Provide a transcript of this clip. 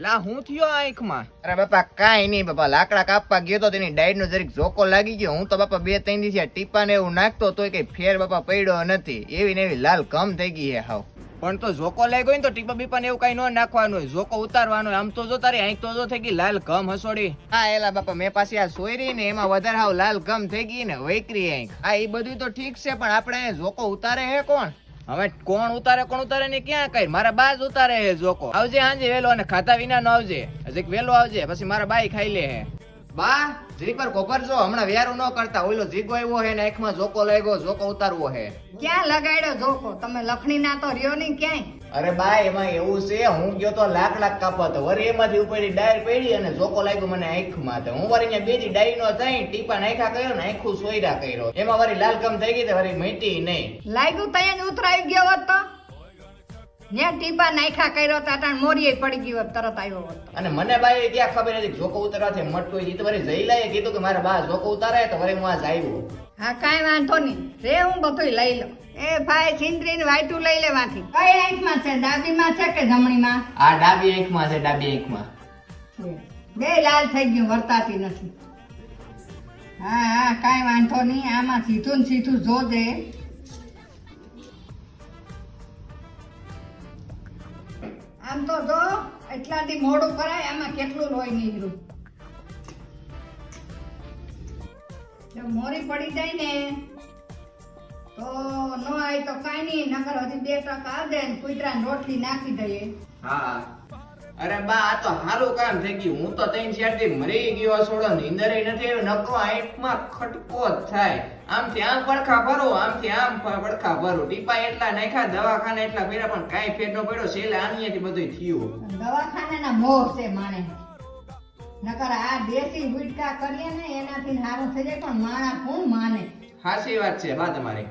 એલા હું થયો આંખમાં? અરે બાપા કાંઈ નહીં બાપા, લાકડા કાપવા ગયો તો તેની ડાયટ નો જરીક ઝોકો લાગી ગયો. હું તો બાપા 2-3 દિવસ ટીપા ને એવું નાખતો તોય કઈ ફેર બાપા પડ્યો નથી. એવી ને એવી લાલ કમ થઈ ગઈ હે હાવ. પણ તો ઝોકો લાગ્યો ને તો ટીપા બીપા ને એવું કઈ ન નાખવાનું હોય, ઝોકો ઉતારવાનો હોય. આમ તો જો તારી આંખ તો જો થઈ ગઈ લાલ કમ હસોડી. હા એલા બાપા મેં પાછી આ સોયરી ને એમાં વધારે હાવ લાલ કમ થઈ ગઈ ને વૈકરી આંખ. હા એ બધું તો ઠીક છે, પણ આપણે અહીંયા ઝોકો ઉતારે હે કોણ? હવે કોણ ઉતારે ને ક્યાં કઈ? મારા બા જ ઉતારે હે ઝોકો. આવજે હાંજે વેલો અને ખાતા વિના નો આવજે, હજી વેલો આવજે, પછી મારા બાઈ ખાઈ લે હે. બા જરી પર કોપરજો, હમણાં વ્યારું ન કરતા. ઓલો જીગો આવ્યો હે ને આંખમાં ઝોકો લાગ્યો, ઝોકો ઉતારવો હે. ક્યાં લગાડ્યો ઝોકો? તમે લખણી ના તો રહ્યો નહીં ક્યાંય. અરે બા એમાં એવું છે, હું ગયો તો લાખ કાપવા તો વરી એમાંથી ઉપડી ડાયર પડી અને ઝોકો લાગ્યો મને આંખમાં. તો હું વરી અહીંયા બેજી ડાઈ નો થઈ ટીપા નાખ્યા કર્યો ને આંખું સોયરા કર્યો, એમાં વરી લાલ કમ થઈ ગઈ તો વરી મટી નહીં. લાગ્યું ત્યાં જ ઉતરાઈ ગયો હોત તો ને ટીપા નાખ્યા કર્યો તો અટાણ મોરીએ પડી ગયો હોત, તરત આવ્યો હોત. અને મને બાઈ ક્યાં ખબર હતી ઝોકો ઉતારવાથી મટતું હોય. તો વરી જઈલાએ કીધું કે મારા બા ઝોકો ઉતારે તો વરી હું આજ આવ્યો. હા કાંઈ વાંધો નહીં, રે હું બધું લઈ લઉં. એ ભાઈ સિંદરી ને વાયટું લઈ લેવાથી. કઈ આંખમાં છે, ડાબીમાં છે કે જમણીમાં? આ ડાબી આંખમાં છે, ડાબી આંખમાં. બે લાલ થઈ ગયું, વર્તાતી નથી. હા હા કાંઈ વાંધો નહીં, આમાં સીધું ને સીધું જોજે. આમ તો જો એટલાથી મોડું કરાય, આમાં કેટલું લોહી નીકળ્યું. જો મોરી પડી જાય ને તો નો આવે તો કાંઈ નહીં, નકર હજી 2% આવે ને કુતરાને રોટલી નાખી દઈએ. હા અરે બા આ તો સારું કામ થઈ ગયું. હું તો 3-4 દી મરી ગયો છોડો, નીંદર નથી આવી. નકો આંખમાં ખટકો જ થાય. આમથી આમ પડખા ભરો, આમથી આમ પડખા ભરો. ટીપા એટલા નાખ્યા, દવાખાને એટલા કર્યા, પણ કાંઈ ફેર ન પડ્યો. છેલ્લે આનીથી બધું થયું. દવાખાનાના મોહ છે માણે, નકર આ દેશી ગુટકા કરીએ ને એનાથી સારું થઈ જાય, પણ માણા કોણ માને? સાચી વાત છે બા તમારી.